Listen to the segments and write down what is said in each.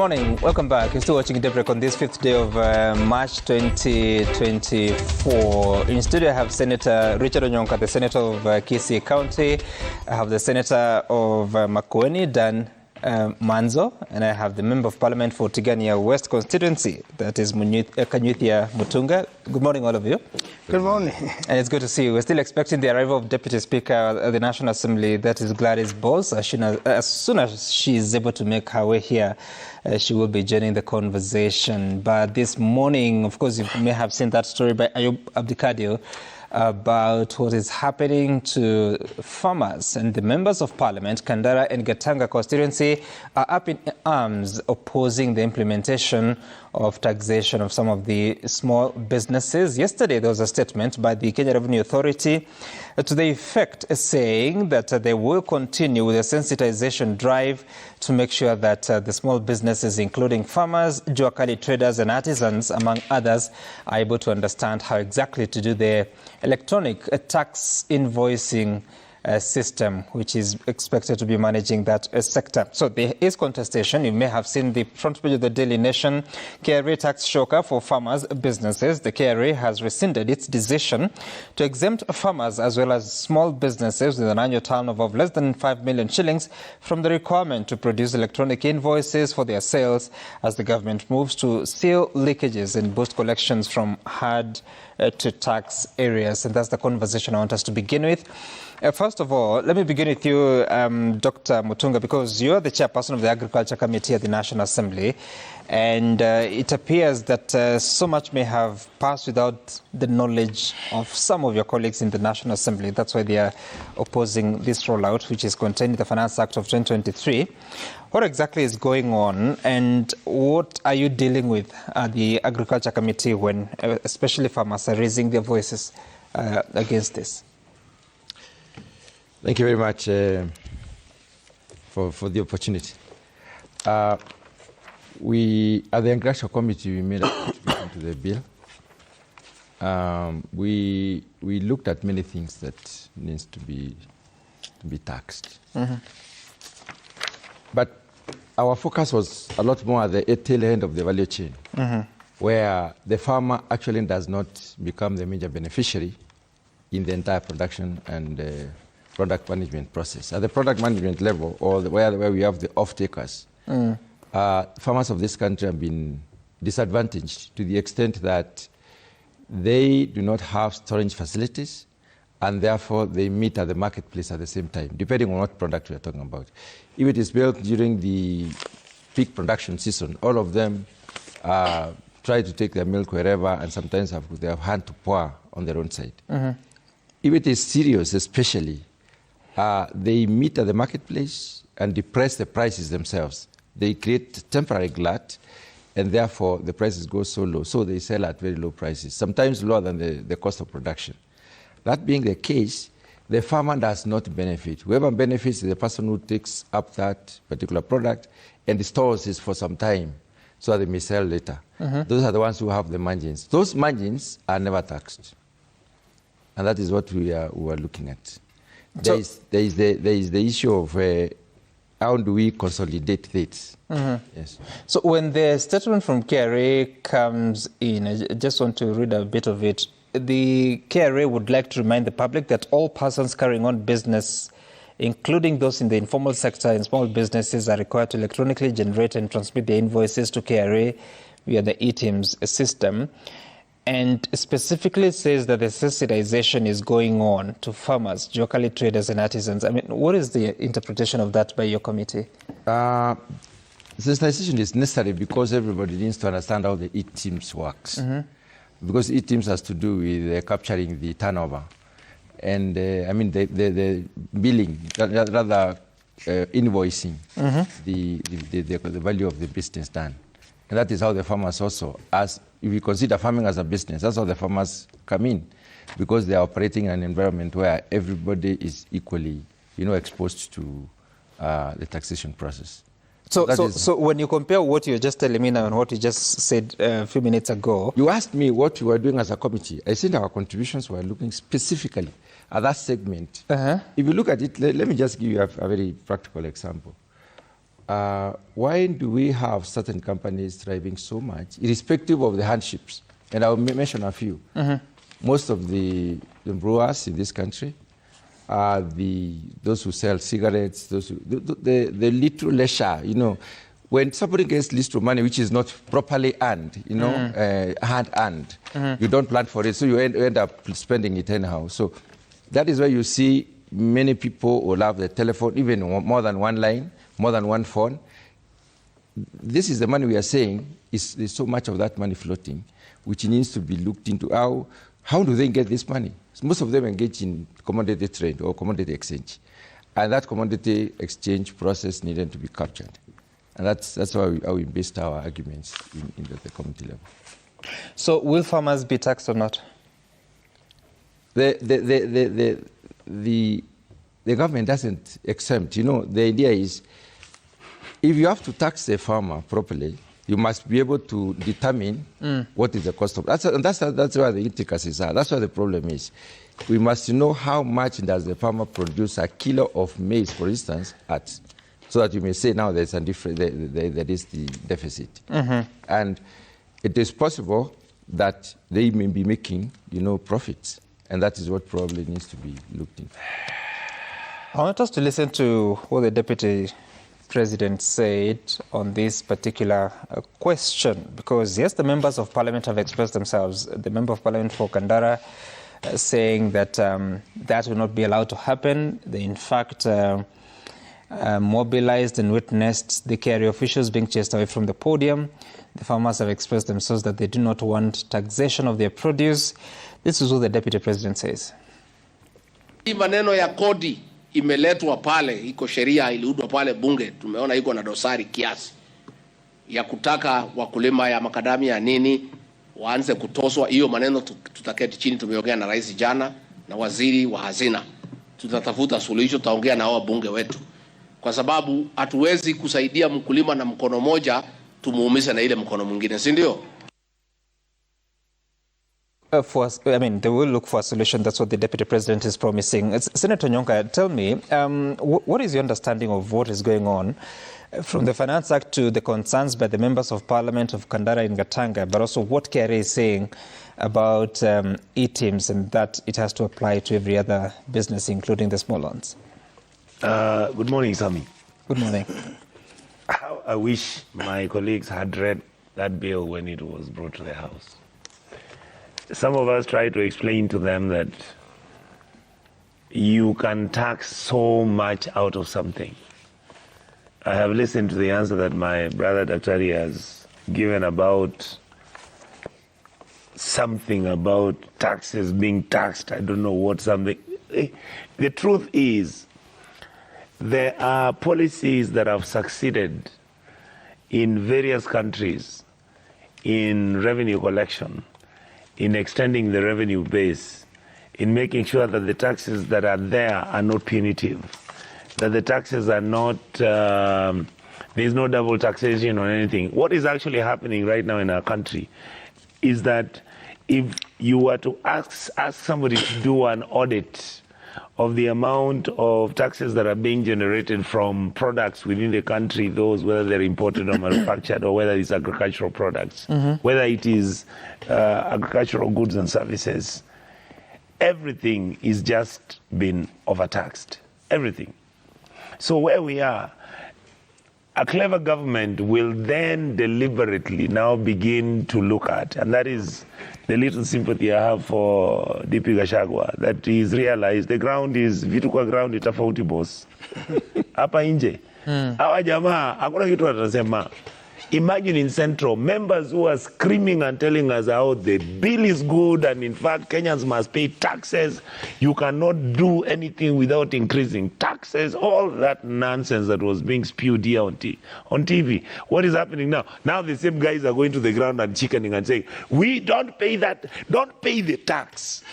morning. Welcome back. You're still watching Daybreak on this 5th day of March 2024. In studio, I have Senator Richard Onyonka, the Senator of Kisii County. I have the Senator of Makueni, Dan Manzo, and I have the Member of Parliament for Tigania West constituency, that is Kanyuthia Mutunga. Good morning, all of you. Good morning. And it's good to see you. We're still expecting the arrival of Deputy Speaker at the National Assembly, that is Gladys Bowles. As soon as she is able to make her way here, she will be joining the conversation. But this morning, of course, you may have seen that story by Ayub Abdikadio about what is happening to farmers, and the members of Parliament, Kandara and Gatanga constituency, are up in arms opposing the implementation of taxation of some of the small businesses. Yesterday, there was a statement by the Kenya Revenue Authority to the effect saying that they will continue with a sensitization drive to make sure that the small businesses, including farmers, jua kali traders and artisans, among others, are able to understand how exactly to do the electronic tax invoicing system, which is expected to be managing that sector. So there is contestation. You may have seen the front page of the Daily Nation. KRA tax shocker for farmers' businesses. The KRA has rescinded its decision to exempt farmers as well as small businesses with an annual turnover of less than 5 million shillings from the requirement to produce electronic invoices for their sales, as the government moves to seal leakages and boost collections from hard to tax areas. And that's the conversation I want us to begin with. First of all, let me begin with you, Dr. Mutunga, because you're the chairperson of the Agriculture Committee at the National Assembly, and it appears that so much may have passed without the knowledge of some of your colleagues in the National Assembly. That's why they are opposing this rollout, which is contained in the Finance Act of 2023. What exactly is going on, and what are you dealing with at the Agriculture Committee when especially farmers are raising their voices against this? Thank you very much for the opportunity. We, at the Agriculture Committee, we made a contribution to the bill. We looked at many things that needs to be taxed. Mm-hmm. But our focus was a lot more at the tail end of the value chain, mm-hmm, where the farmer actually does not become the major beneficiary in the entire production and product management process. At the product management level, or where we have the off-takers, farmers of this country have been disadvantaged to the extent that they do not have storage facilities, and therefore they meet at the marketplace at the same time, depending on what product we are talking about. If it is built during the peak production season, all of them try to take their milk wherever, and sometimes they have hand to pour on their own side. Mm-hmm. If it is serious, especially, they meet at the marketplace and depress the prices themselves. They create temporary glut, and therefore the prices go so low. So they sell at very low prices, sometimes lower than the cost of production. That being the case, the farmer does not benefit. Whoever benefits is the person who takes up that particular product and stores it for some time so that they may sell later. Mm-hmm. Those are the ones who have the margins. Those margins are never taxed. And that is what we are looking at. There is the issue of how do we consolidate this? Mm-hmm. Yes. So when the statement from KRA comes in, I just want to read a bit of it. The KRA would like to remind the public that all persons carrying on business, including those in the informal sector and small businesses, are required to electronically generate and transmit their invoices to KRA via the eTIMS system. And specifically says that the sensitization is going on to farmers, jua kali traders and artisans. I mean, what is the interpretation of that by your committee? Sensitization is necessary because everybody needs to understand how the eTIMS works. Mm-hmm. Because eTIMS has to do with capturing the turnover. And the billing, rather invoicing, mm-hmm, the value of the business done. And that is how the farmers also, if you consider farming as a business, that's how the farmers come in, because they are operating in an environment where everybody is equally, exposed to the taxation process. So when you compare what you're just telling me now and what you just said a few minutes ago. You asked me what you were doing as a committee. I said our contributions were looking specifically at that segment. Uh-huh. If you look at it, let me just give you a very practical example. why do we have certain companies thriving so much, irrespective of the hardships? And I'll mention a few. Most of the brewers in this country are those who sell cigarettes, the little leisure, when somebody gets little money which is not properly earned, hard earned, you don't plan for it, so you end up spending it anyhow. So that is why you see many people will have the telephone, even more than one line, more than one phone. This is the money we are saying, there's so much of that money floating, which needs to be looked into. How do they get this money? Most of them engage in commodity trade or commodity exchange. And that commodity exchange process needed to be captured. And that's how we based our arguments in the community level. So will farmers be taxed or not? The government doesn't exempt. The idea is, if you have to tax a farmer properly, you must be able to determine what is the cost of. That's where the intricacies are. That's where the problem is. We must know how much does the farmer produce a kilo of maize, for instance, at, so that you may say now there's a different, there is the deficit. And it is possible that they may be making, profits, and that is what probably needs to be looked into. I want us to listen to what the Deputy President said on this particular question, because yes, the members of Parliament have expressed themselves. The Member of Parliament for Kandara saying that that will not be allowed to happen. They in fact mobilized and witnessed the KRA officials being chased away from the podium. The farmers have expressed themselves that they do not want taxation of their produce. This is what the Deputy President says. Hii maneno ya kodi imeletwa pale, iko sheria iliudwa pale bunge, tumeona iko na dosari kiasi ya kutaka wakulima ya makadamia nini waanze kutoswa. Hiyo maneno tutaketi chini, tumeongea na rais jana na waziri wa hazina, tutatafuta suluhisho, tutaongea na hao bunge wetu, kwa sababu hatuwezi kusaidia mkulima na mkono moja tumuumize na ile mkono mwingine, si ndio? They will look for a solution. That's what the Deputy President is promising. Senator Nyonka, tell me, what is your understanding of what is going on from the Finance Act to the concerns by the members of Parliament of Kandara and Gatanga, but also what KRA is saying about e-teams and that it has to apply to every other business, including the small ones? Good morning, Sami. Good morning. How I wish my colleagues had read that bill when it was brought to the House. Some of us tried to explain to them that you can tax so much out of something. I have listened to the answer that my brother Daktari has given about something about taxes being taxed. I don't know what something. The truth is, there are policies that have succeeded in various countries in revenue collection, in extending the revenue base, in making sure that the taxes that are there are not punitive, that the taxes are not, there's no double taxation or anything. What is actually happening right now in our country is that if you were to ask somebody to do an audit of the amount of taxes that are being generated from products within the country, those whether they're imported or manufactured, or whether it's agricultural products, whether it is agricultural goods and services, everything is just been overtaxed. Everything. So where we are, a clever government will then deliberately now begin to look at, and that is the little sympathy I have for DP Gachagua, that he's realized the ground is, vitu kwa ground itafauti boss. Hapa nje. Hawa jamaa, hakuna kitu watasema. Imagine in Central, members who are screaming and telling us how the bill is good and in fact Kenyans must pay taxes. You cannot do anything without increasing taxes. All that nonsense that was being spewed here on TV. What is happening now? Now the same guys are going to the ground and chickening and saying, we don't pay that, don't pay the tax.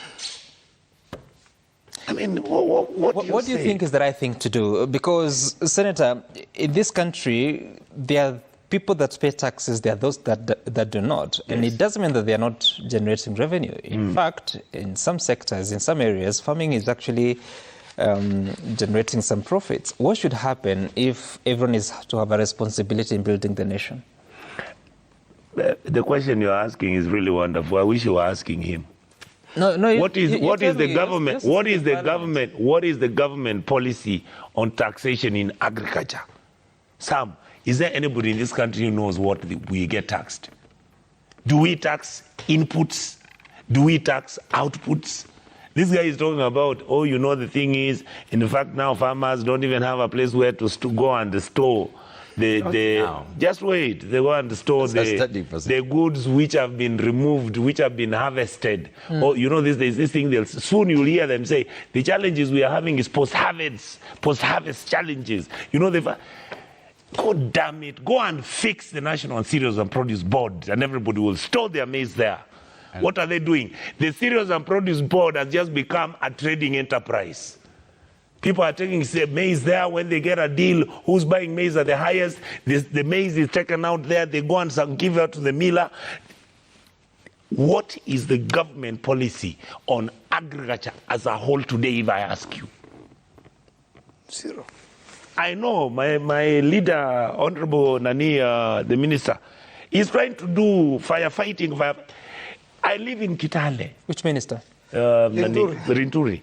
I mean, what do you think is the right thing to do? Because, Senator, in this country, there are people that pay taxes, there are those that do not. Yes. And it doesn't mean that they are not generating revenue. In fact, in some sectors, in some areas, farming is actually generating some profits. What should happen if everyone is to have a responsibility in building the nation? The question you're asking is really wonderful. I wish you were asking him. No. What is the government policy on taxation in agriculture? Sam, is there anybody in this country who knows what we get taxed? Do we tax inputs? Do we tax outputs? This guy is talking about, the thing is, in fact, now farmers don't even have a place where to go and store just wait. They go and store the goods which have been removed, which have been harvested. There's this thing. Soon you'll hear them say the challenges we are having is post-harvest challenges. God damn it! Go and fix the National Cereals and Produce Board, and everybody will store their maize there. What are they doing? The Cereals and Produce Board has just become a trading enterprise. People are taking maize there. When they get a deal, who's buying maize at the highest? The maize is taken out there. They go and give it to the miller. What is the government policy on agriculture as a whole today, if I ask you? Zero. I know my leader, Honorable Nani, the minister, is trying to do firefighting. I live in Kitale. Which minister? Rinturi.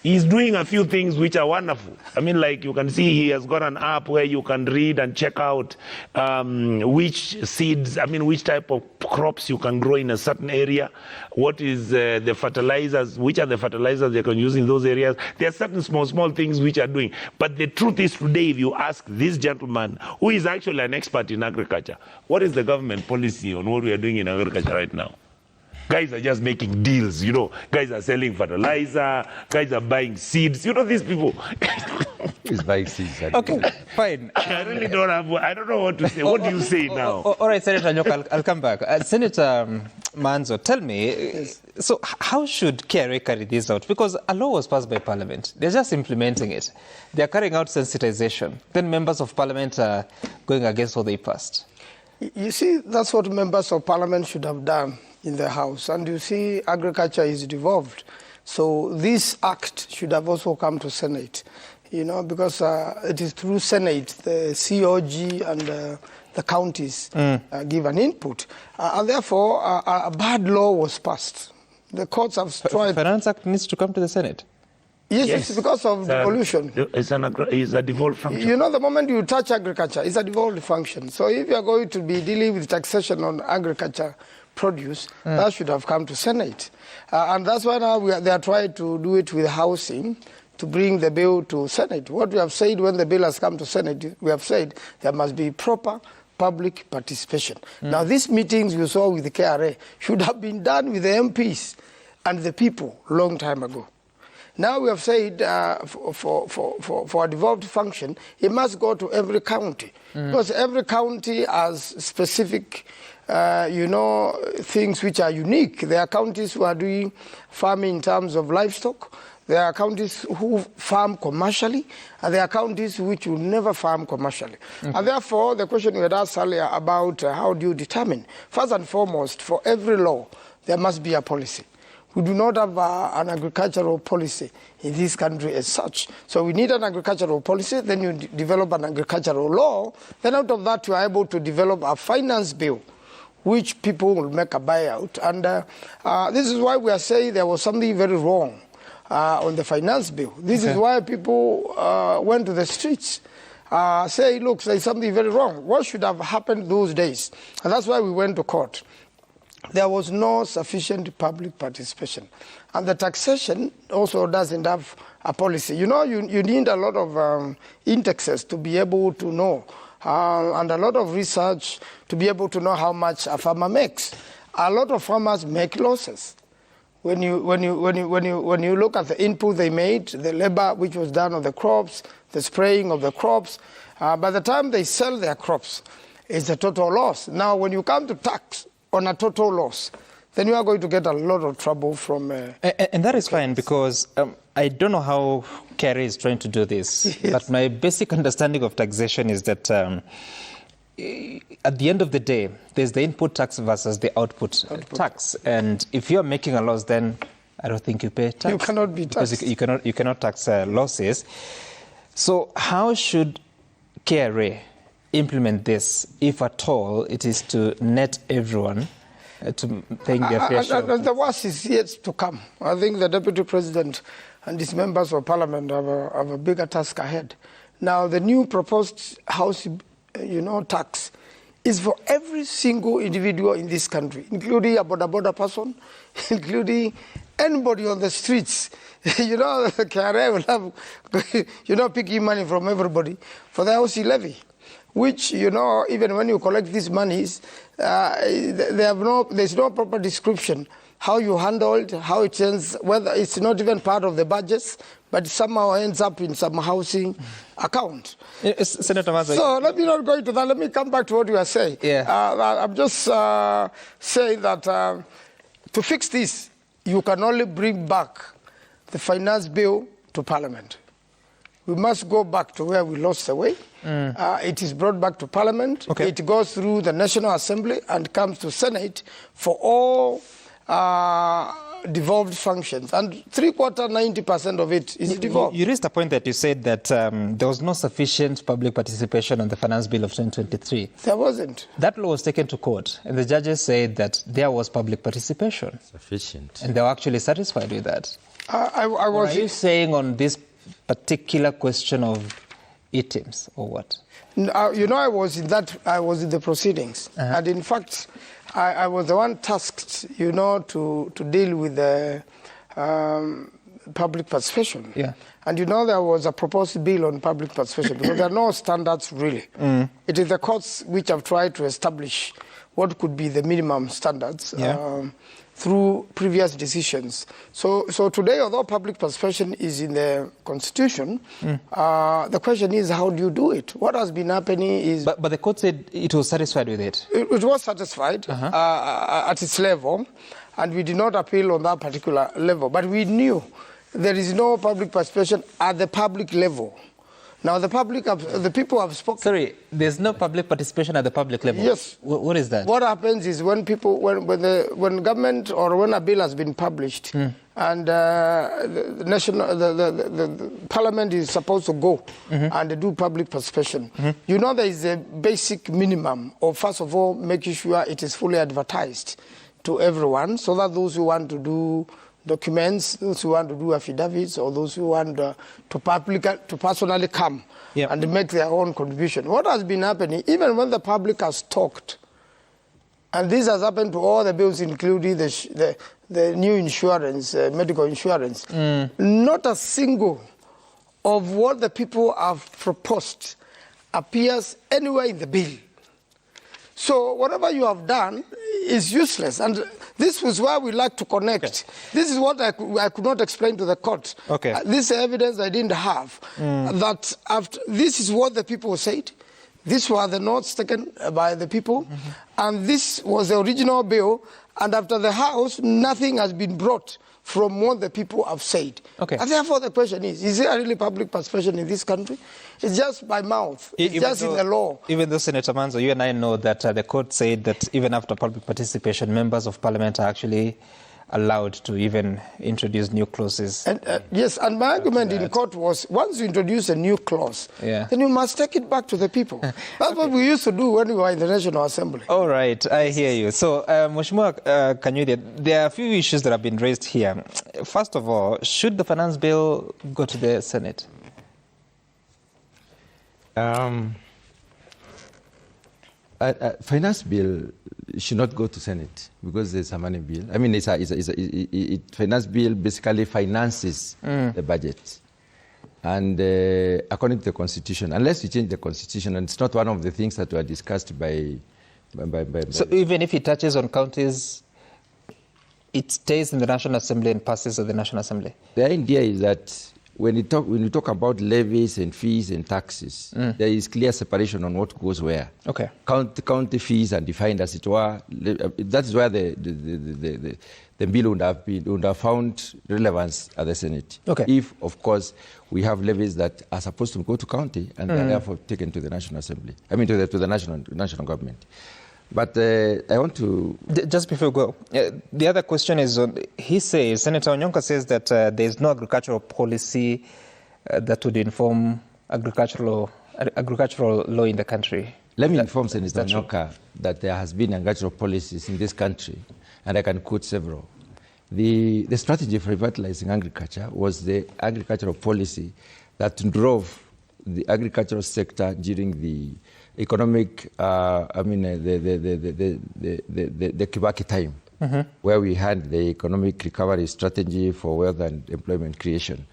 He's doing a few things which are wonderful. I mean, like you can see, he has got an app where you can read and check out which seeds, which type of crops you can grow in a certain area. What is the fertilizers, which are the fertilizers they can use in those areas. There are certain small things which are doing. But the truth is today, if you ask this gentleman, who is actually an expert in agriculture, what is the government policy on what we are doing in agriculture right now? Guys are just making deals, Guys are selling fertilizer. Guys are buying seeds. These people. He's buying seeds. Okay, fine. I really I don't know what to say. What do you say now? All right, Senator Nyok, I'll come back. Senator Manzo, tell me, so how should KRA carry this out? Because a law was passed by Parliament. They're just implementing it. They're carrying out sensitization. Then members of Parliament are going against what they passed. You see, that's what members of Parliament should have done in the House. And you see, agriculture is devolved. So this act should have also come to Senate, because it is through Senate, the COG and the counties give an input. And therefore, a bad law was passed. The courts have tried. The Finance Act needs to come to the Senate. Yes, it's because of devolution. It's a devolved function. The moment you touch agriculture, it's a devolved function. So if you're going to be dealing with taxation on agriculture produce, that should have come to Senate. And that's why now they are trying to do it with housing, to bring the bill to Senate. What we have said when the bill has come to Senate, we have said there must be proper public participation. Now, these meetings you saw with the KRA should have been done with the MPs and the people long time ago. Now we have said for a devolved function, it must go to every county. Because every county has specific things which are unique. There are counties who are doing farming in terms of livestock. There are counties who farm commercially, and there are counties which will never farm commercially. And therefore, the question we had asked earlier about how do you determine? First and foremost, for every law, there must be a policy. We do not have an agricultural policy in this country as such. So we need an agricultural policy, then you develop an agricultural law, then out of that you are able to develop a finance bill which people will make a buyout. And this is why we are saying there was something very wrong on the finance bill. This is why people went to the streets. Say, look, there's something very wrong. What should have happened those days? And that's why we went to court. There was no sufficient public participation. And the taxation also doesn't have a policy. You need a lot of indexes to be able to know, and a lot of research to be able to know how much a farmer makes. A lot of farmers make losses. When you look at the input they made, the labor which was done on the crops, the spraying of the crops, by the time they sell their crops, it's a total loss. Now, when you come to tax on a total loss, then you are going to get a lot of trouble from... and that is fine, because I don't know how KRA is trying to do this, but my basic understanding of taxation is that at the end of the day, there's the input tax versus the output tax. And if you're making a loss, then I don't think you pay tax. You cannot be taxed. Because you cannot tax losses. So how should KRA implement this, if at all it is to net everyone to paying their fair share? And the worst is yet to come. I think the Deputy President and his members of Parliament have a bigger task ahead. Now, the new proposed house, tax is for every single individual in this country, including a border person, including anybody on the streets. KRA will have, picking money from everybody for the house levy, which, even when you collect these monies, there's no proper description how you handle it, how it ends, whether it's not even part of the budgets, but somehow ends up in some housing account. Senator Maza. So let me not go into that. Let me come back to what you are saying. Yeah. I'm just saying that to fix this, you can only bring back the finance bill to Parliament. We must go back to where we lost the way. It is brought back to Parliament. Okay. It goes through the National Assembly and comes to Senate for all devolved functions. And 90% of it is devolved. You raised a point that you said that there was no sufficient public participation on the finance bill of 2023. There wasn't. That law was taken to court, and the judges said that there was public participation. Sufficient. And they were actually satisfied with that. I Or was. are you saying on this particular question of items, or what? I was in the proceedings. And in fact, I was the one tasked, to deal with the public participation. Yeah. And there was a proposed bill on public participation because there are no standards really. It is the courts which have tried to establish what could be the minimum standards. Yeah. Through previous decisions. So today, although public participation is in the Constitution, the question is, how do you do it? What has been happening is... But the court said it was satisfied with it. It was satisfied at its level, and we did not appeal on that particular level. But we knew there is no public participation at the public level. Now, the people have spoken. Sorry, there's no public participation at the public level? Yes. What is that? What happens is when government or when a bill has been published and the Parliament is supposed to go and do public participation, there is a basic minimum of, first of all, making sure it is fully advertised to everyone so that those who want to do documents, those who want to do affidavits, or those who want to personally come and make their own contribution. What has been happening, even when the public has talked, and this has happened to all the bills, including the new insurance, medical insurance, not a single of what the people have proposed appears anywhere in the bill. So whatever you have done is useless. And this was why we like to connect. Okay. This is what I could not explain to the court. Okay. This evidence I didn't have. That this is what the people said. These were the notes taken by the people. And this was the original bill. And after the House, nothing has been brought from what the people have said. Okay. And therefore the question is there really public participation in this country? It's just by mouth. It's just in the law. Even though, Senator Manzo, you and I know that the court said that even after public participation, members of parliament are actually allowed to even introduce new clauses. And, yes, and my argument in court was, once you introduce a new clause, then you must take it back to the people. That's what we used to do when we were in the National Assembly. All right, I hear you. So, Mheshimiwa Kanyude, there are a few issues that have been raised here. First of all, should the finance bill go to the Senate? Finance bill should not go to Senate because there's a money bill. I mean, finance bill basically finances the budget. And according to the Constitution, unless you change the Constitution, and it's not one of the things that were discussed by So even if it touches on counties, it stays in the National Assembly and passes at the National Assembly? The idea is that when you talk about levies and fees and taxes, there is clear separation on what goes where. Okay. County fees are defined as it were. That is where the bill would have found relevance at the Senate. Okay. If, of course, we have levies that are supposed to go to county and are therefore taken to the National Assembly. I mean, to the national government. But I want to... Just before we go, the other question is, he says, Senator Onyonka says that there is no agricultural policy that would inform agricultural law in the country. Let me inform Senator Onyonka that there has been agricultural policies in this country, and I can quote several. The strategy for revitalizing agriculture was the agricultural policy that drove the agricultural sector during the economic, the Kibaki time, where we had the economic recovery strategy for wealth and employment creation.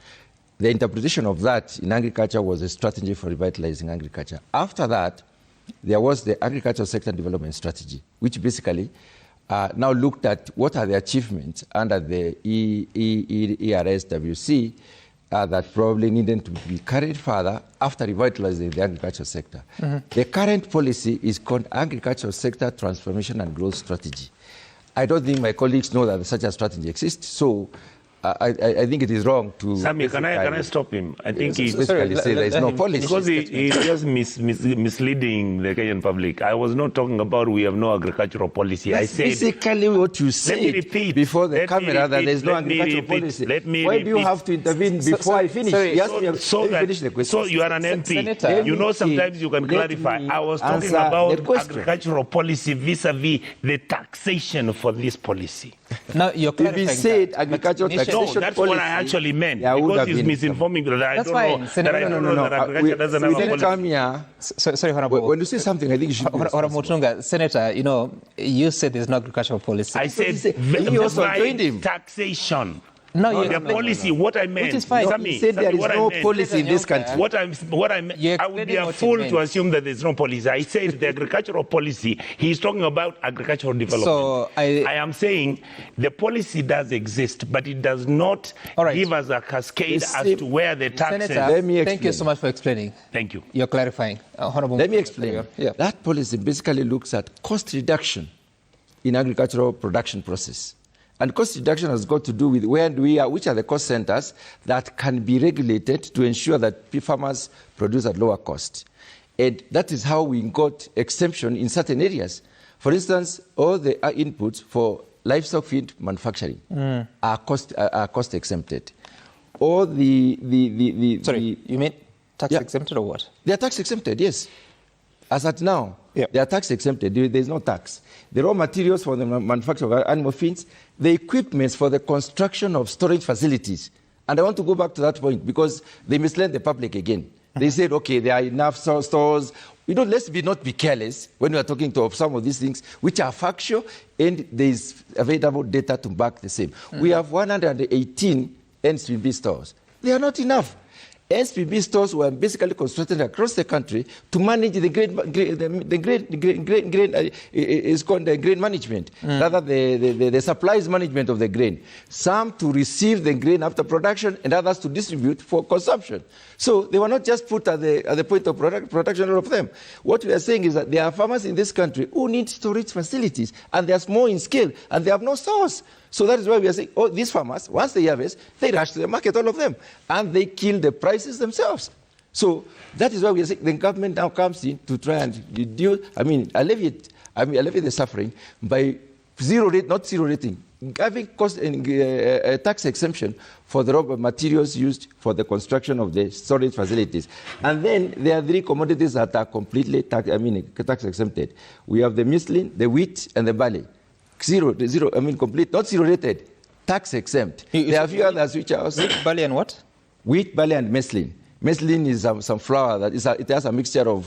The interpretation of that in agriculture was a strategy for revitalizing agriculture. After that, there was the agricultural sector development strategy, which basically now looked at what are the achievements under the ERSWC that probably needed to be carried further after revitalizing the agricultural sector. The current policy is called Agricultural Sector Transformation and Growth Strategy. I don't think my colleagues know that such a strategy exists, so I think it is wrong to... Sammy, can I stop him? I think he basically say there is no policy. Because he just misleading the Kenyan public. I was not talking about we have no agricultural policy. That's I said basically what you said before the camera, that there is no agricultural policy. Why do you have to intervene before I finish? Finish the question. So you are an MP. Senator, you know, sometimes you can clarify. I was talking about agricultural policy vis-a-vis the taxation for this policy. Now you're clarifying. If he said agricultural taxation no, that's policy, what I actually meant. Yeah, because he's misinforming that I don't know that agriculture doesn't have a policy. Come here. Sorry, Honorable. When you say something, I think you should be Honorable Mutunga, Senator, you know, you said there's no agricultural policy. I said you also joined him. Taxation. No, the policy, what I meant. Which is fine. He said there is no policy in this country. What I meant, I would be a fool to assume that there's no policy. I said the agricultural policy, he's talking about agricultural development. So I am saying the policy does exist, but it does not give us a cascade as to where the taxes... Senator, thank you so much for explaining. Thank you. You're clarifying. Honorable, let me explain. Yeah. That policy basically looks at cost reduction in agricultural production process. And cost reduction has got to do with where we are, which are the cost centers that can be regulated to ensure that farmers produce at lower cost. And that is how we got exemption in certain areas. For instance, all the inputs for livestock feed manufacturing are cost exempted. All Sorry, you mean tax exempted or what? They are tax exempted, yes. As at now, they are tax exempted. There is no tax. The raw materials for the manufacture of animal feeds, the equipments for the construction of storage facilities. And I want to go back to that point because they misled the public again. They said, okay, there are enough stores. Let's not be careless when we are talking to some of these things which are factual and there is available data to back the same. We have 118 NSPB stores. They are not enough. SPB stores were basically constructed across the country to manage the grain is called the grain management, rather the supplies management of the grain. Some to receive the grain after production and others to distribute for consumption. So they were not just put at the point of production, all of them. What we are saying is that there are farmers in this country who need storage facilities and they are small in scale and they have no stores. So that is why we are saying, these farmers, once they harvest, they rush to the market, all of them, and they kill the prices themselves. So that is why we are saying the government now comes in to try and alleviate the suffering by not zero rating, having cost and tax exemption for the raw materials used for the construction of the storage facilities. And then there are three commodities that are completely tax exempted. We have the muslin, the wheat, and the barley. Complete, not zero rated, tax exempt. There are a few others which are also... Wheat, barley, and what? Wheat, barley, and muslin. Muslin is some flour that it has a mixture of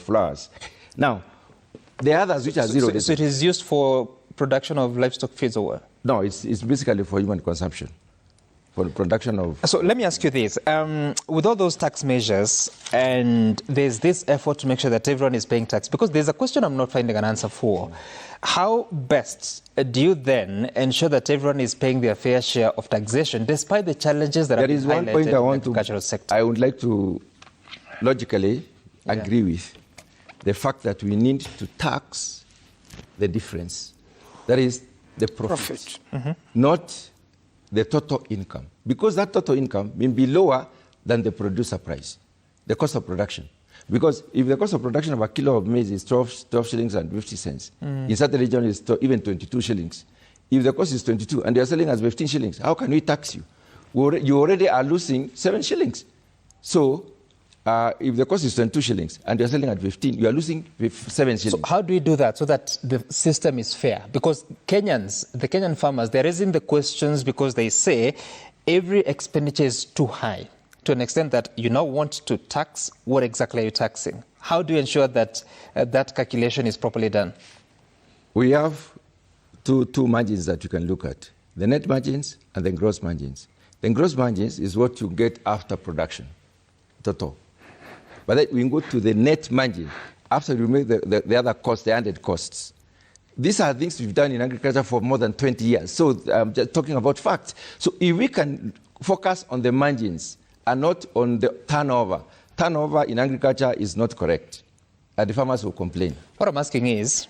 flours. Now, the others which are zero rated. So it is used for production of livestock feeds or what? No, it's basically for human consumption. For the production of... So let me ask you this. With all those tax measures, and there's this effort to make sure that everyone is paying tax, because there's a question I'm not finding an answer for. How best do you then ensure that everyone is paying their fair share of taxation, despite the challenges that there is one point I want to... sector? I would like to logically agree with the fact that we need to tax the difference. That is the profit. Not the total income, because that total income may be lower than the producer price, the cost of production. Because if the cost of production of a kilo of maize is 12 shillings and 50 cents, in certain regions it's even 22 shillings. If the cost is 22 and they are selling as 15 shillings, how can we tax you? You already are losing 7 shillings. So if the cost is 22 shillings and you're selling at 15, you are losing 7 shillings. So how do we do that so that the system is fair? Because the Kenyan farmers, they're raising the questions because they say every expenditure is too high to an extent that you now want to tax. What exactly are you taxing? How do you ensure that that calculation is properly done? We have two margins that you can look at, the net margins and the gross margins. The gross margins is what you get after production, total. But then we go to the net margin after you remove the other costs, the added costs. These are things we've done in agriculture for more than 20 years. So I'm just talking about facts. So if we can focus on the margins and not on the turnover in agriculture is not correct. And the farmers will complain. What I'm asking is,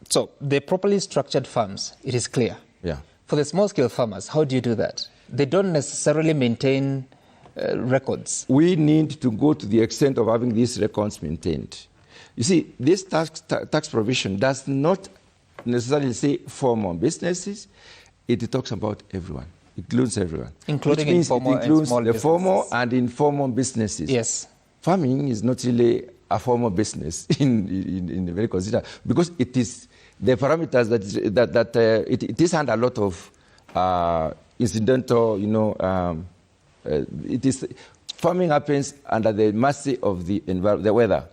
so the properly structured farms, it is clear. Yeah. For the small-scale farmers, how do you do that? They don't necessarily maintain records. We need to go to the extent of having these records maintained. You see, this tax provision does not necessarily say formal businesses. It talks about everyone. It includes everyone. Including which means informal it includes and small the businesses. formal and informal businesses. Yes. Farming is not really a formal business in the very considered, because it is the parameters it is under a lot of incidental, it is farming happens under the mercy of the weather,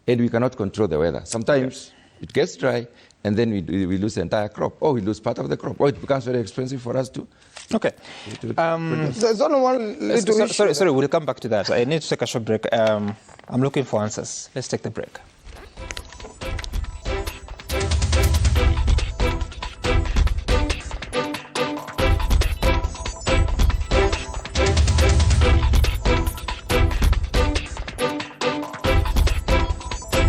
and we cannot control the weather. Sometimes it gets dry, and then we lose the entire crop, or we lose part of the crop, or it becomes very expensive for us to. Okay. There's only one little issue. Sorry, we'll come back to that. I need to take a short break. I'm looking for answers. Let's take the break.